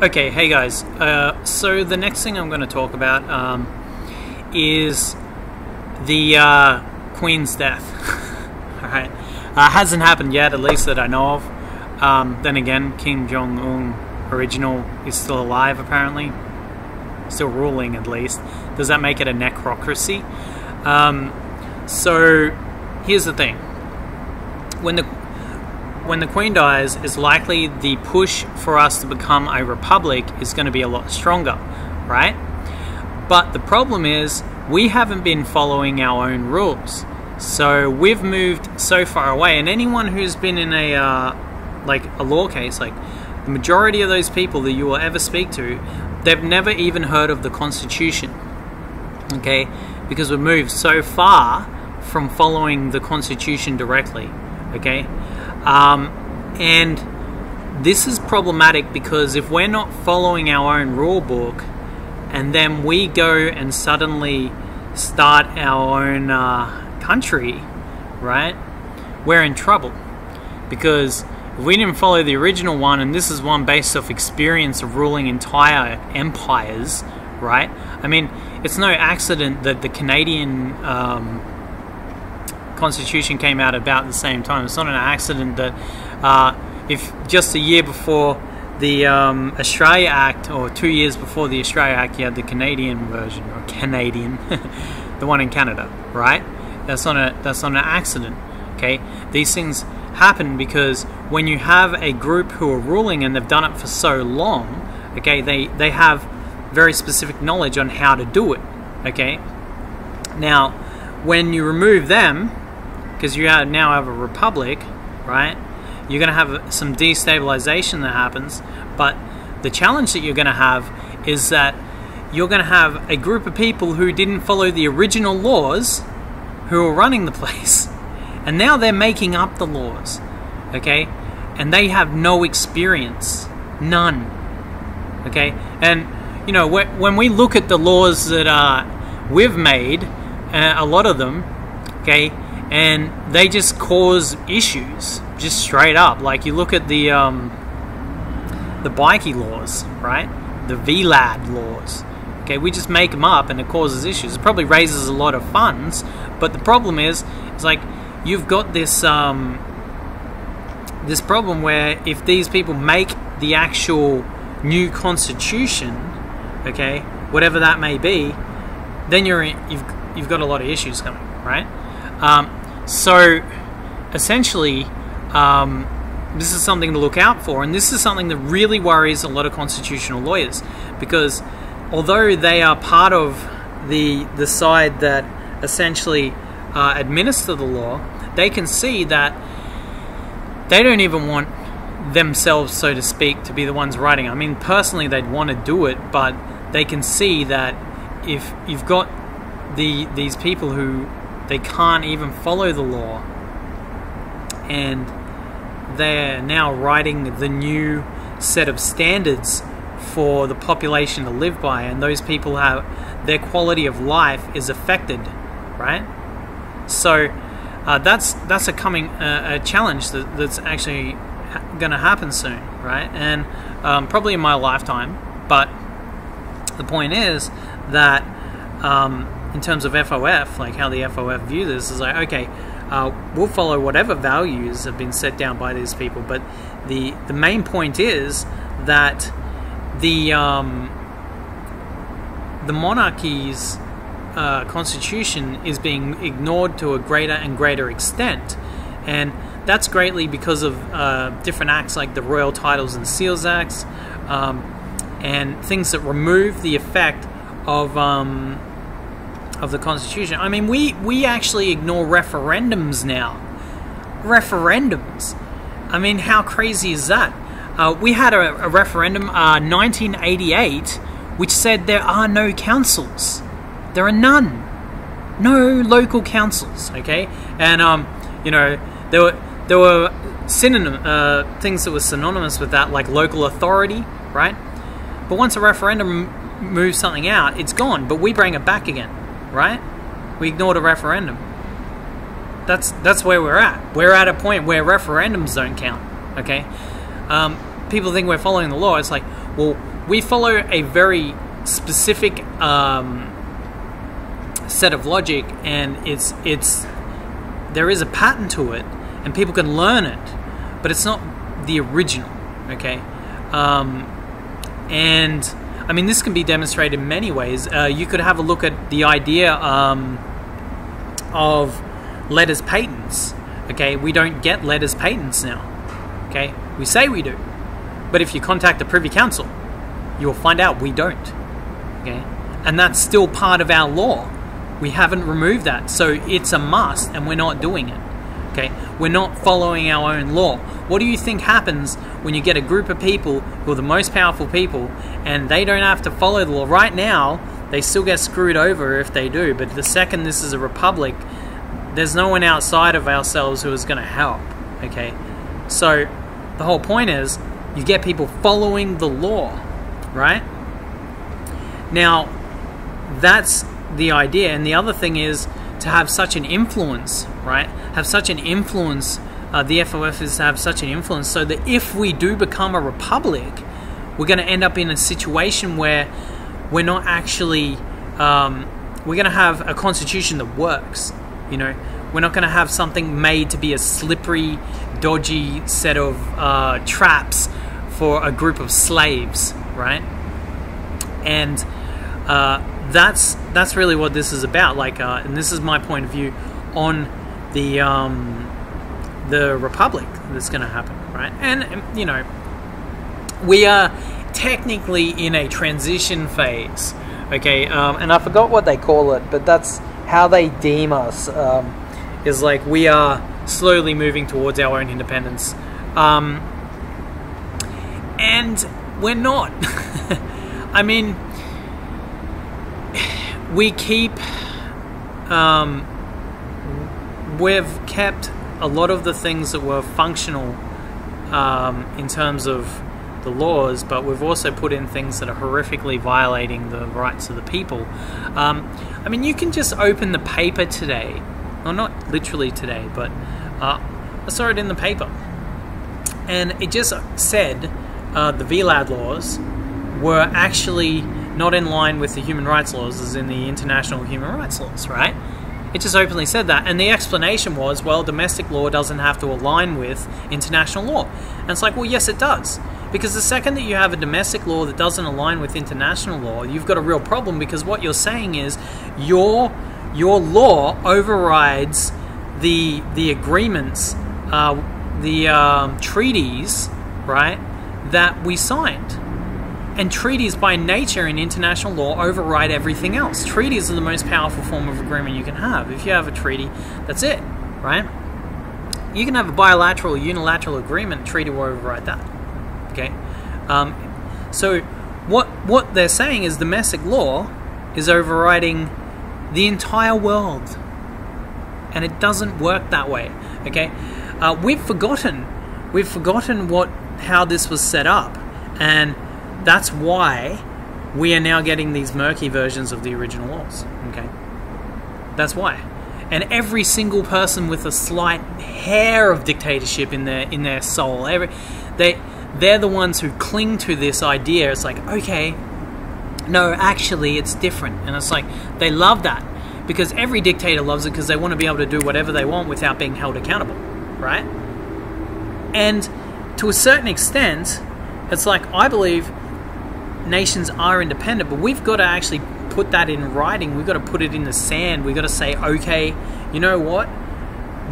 Okay, hey guys. So the next thing I'm going to talk about is the Queen's death. Alright. Hasn't happened yet, at least that I know of. Then again, Kim Jong-un original is still alive apparently. Still ruling at least. Does that make it a necrocracy? So here's the thing. When the Queen dies, it's likely the push for us to become a republic is going to be a lot stronger, right? But the problem is we haven't been following our own rules. So we've moved so far away, and anyone who's been in a law case, like the majority of those people that you will ever speak to, they've never even heard of the Constitution, okay? Because we've moved so far from following the Constitution directly, okay? And this is problematic because if we're not following our own rule book and then we go and suddenly start our own country, right, we're in trouble. Because if we didn't follow the original one, and this is one based off experience of ruling entire empires, right? I mean, it's no accident that the Canadian Constitution came out about the same time. It's not an accident that if just a year before the Australia Act, or 2 years before the Australia Act, you had the Canadian version, or Canadian, the one in Canada, right? That's not an accident, okay? These things happen because when you have a group who are ruling and they've done it for so long, okay, they have very specific knowledge on how to do it, okay? Now, when you remove them, because you now have a republic, right, you're going to have some destabilization that happens. But the challenge that you're going to have is that you're going to have a group of people who didn't follow the original laws who are running the place, and now they're making up the laws, okay, and they have no experience, none, okay. And you know, when we look at the laws that we've made, a lot of them, okay, and they just cause issues, just straight up. Like you look at the bikie laws, right? The VLAD laws. Okay, we just make them up and it causes issues. It probably raises a lot of funds, but the problem is, it's like you've got this this problem where if these people make the actual new constitution, okay, whatever that may be, then you've got a lot of issues coming, right? So essentially, this is something to look out for, and this is something that really worries a lot of constitutional lawyers, because although they are part of the side that essentially administer the law, they can see that they don't even want themselves, so to speak, to be the ones writing. I mean, personally, they'd want to do it, but they can see that if you've got these people who they can't even follow the law, and they're now writing the new set of standards for the population to live by, and those people have their quality of life is affected, right? So that's a coming a challenge that's actually going to happen soon, right? And probably in my lifetime. But the point is that in terms of FOF, like how the FOF view this is like, okay, we'll follow whatever values have been set down by these people, but the main point is that the monarchy's constitution is being ignored to a greater and greater extent, and that's greatly because of different acts like the Royal Titles and Seals Acts, and things that remove the effect of the Constitution. I mean, we actually ignore referendums now. Referendums. I mean, how crazy is that? We had a referendum, 1988, which said there are no councils. There are none. No local councils, okay? And, you know, there were synonym things that were synonymous with that, like local authority, right? But once a referendum moves something out, it's gone, but we bring it back again, right? We ignored a referendum. That's where we're at. We're at a point where referendums don't count, okay? People think we're following the law. It's like, well, we follow a very specific set of logic, and there is a pattern to it, and people can learn it, but it's not the original. Okay, and I mean, this can be demonstrated in many ways. You could have a look at the idea of letters patents. Okay, we don't get letters patents now. Okay, we say we do, but if you contact the Privy Council, you will find out we don't. Okay, and that's still part of our law. We haven't removed that, so it's a must, and we're not doing it. Okay, we're not following our own law. What do you think happens when you get a group of people who are the most powerful people and they don't have to follow the law? Right now, they still get screwed over if they do, but the second this is a republic, there's no one outside of ourselves who is going to help. Okay, so the whole point is you get people following the law, right? Now, that's the idea. And the other thing is to have such an influence, right? Have such an influence, the FOF is to have such an influence so that if we do become a republic, we're going to end up in a situation where we're not actually, we're going to have a constitution that works, you know? We're not going to have something made to be a slippery, dodgy set of traps for a group of slaves, right? And that's really what this is about. Like, and this is my point of view on the republic that's going to happen, right? And you know, we are technically in a transition phase, okay? And I forgot what they call it, but that's how they deem us. Is like we are slowly moving towards our own independence, and we're not. I mean, we keep, we've kept a lot of the things that were functional in terms of the laws, but we've also put in things that are horrifically violating the rights of the people. I mean, you can just open the paper today, well, not literally today, but I saw it in the paper, and it just said the VLAD laws were actually not in line with the human rights laws as in the international human rights laws, right? It just openly said that, and the explanation was, well, domestic law doesn't have to align with international law. And it's like, well, yes, it does. Because the second that you have a domestic law that doesn't align with international law, you've got a real problem, because what you're saying is your law overrides the agreements, the treaties, right, that we signed. And treaties by nature in international law override everything else. Treaties are the most powerful form of agreement you can have. If you have a treaty, that's it, right? You can have a bilateral, unilateral agreement, treaty will override that, okay? So what they're saying is domestic law is overriding the entire world. And it doesn't work that way, okay? We've forgotten how this was set up. And that's why we are now getting these murky versions of the original laws, okay? That's why. And every single person with a slight hair of dictatorship in their soul, they're the ones who cling to this idea. It's like, okay, no, actually it's different. And it's like, they love that because every dictator loves it because they want to be able to do whatever they want without being held accountable, right? And to a certain extent, it's like, I believe nations are independent, but we've got to actually put that in writing. We've got to put it in the sand. We've got to say, okay, you know what?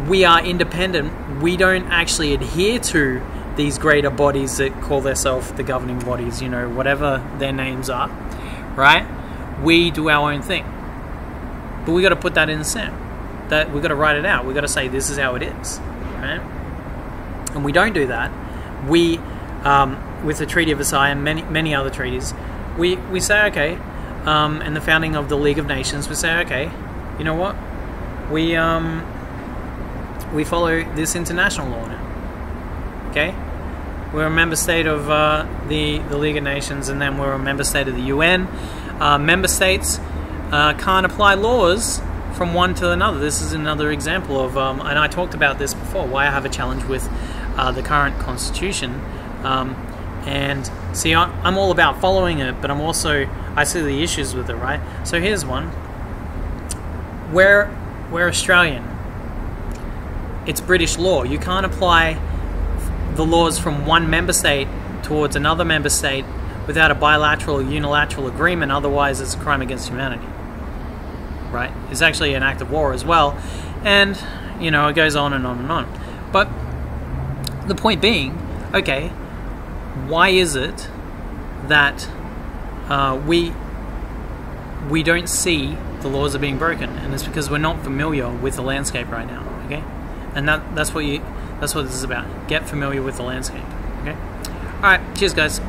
We are independent. We don't actually adhere to these greater bodies that call themselves the governing bodies, you know, whatever their names are, right? We do our own thing. But we got to put that in the sand. That we've got to write it out. We've got to say, this is how it is, right? And we don't do that. We with the Treaty of Versailles and many other treaties, we say, okay, and the founding of the League of Nations, we say, okay, you know what, we follow this international law now, okay? We're a member state of the League of Nations, and then we're a member state of the UN. Member states can't apply laws from one to another. This is another example of, and I talked about this before, why I have a challenge with the current constitution. And See, I'm all about following it, but I see the issues with it, right? So here's one. We're Australian. It's British law. You can't apply the laws from one member state towards another member state without a bilateral or unilateral agreement, otherwise it's a crime against humanity. Right? It's actually an act of war as well. And, it goes on and on and on. But the point being, okay, why is it that we don't see the laws are being broken? And it's because we're not familiar with the landscape right now, okay? And that's what this is about. Get familiar with the landscape, okay? All right, cheers, guys.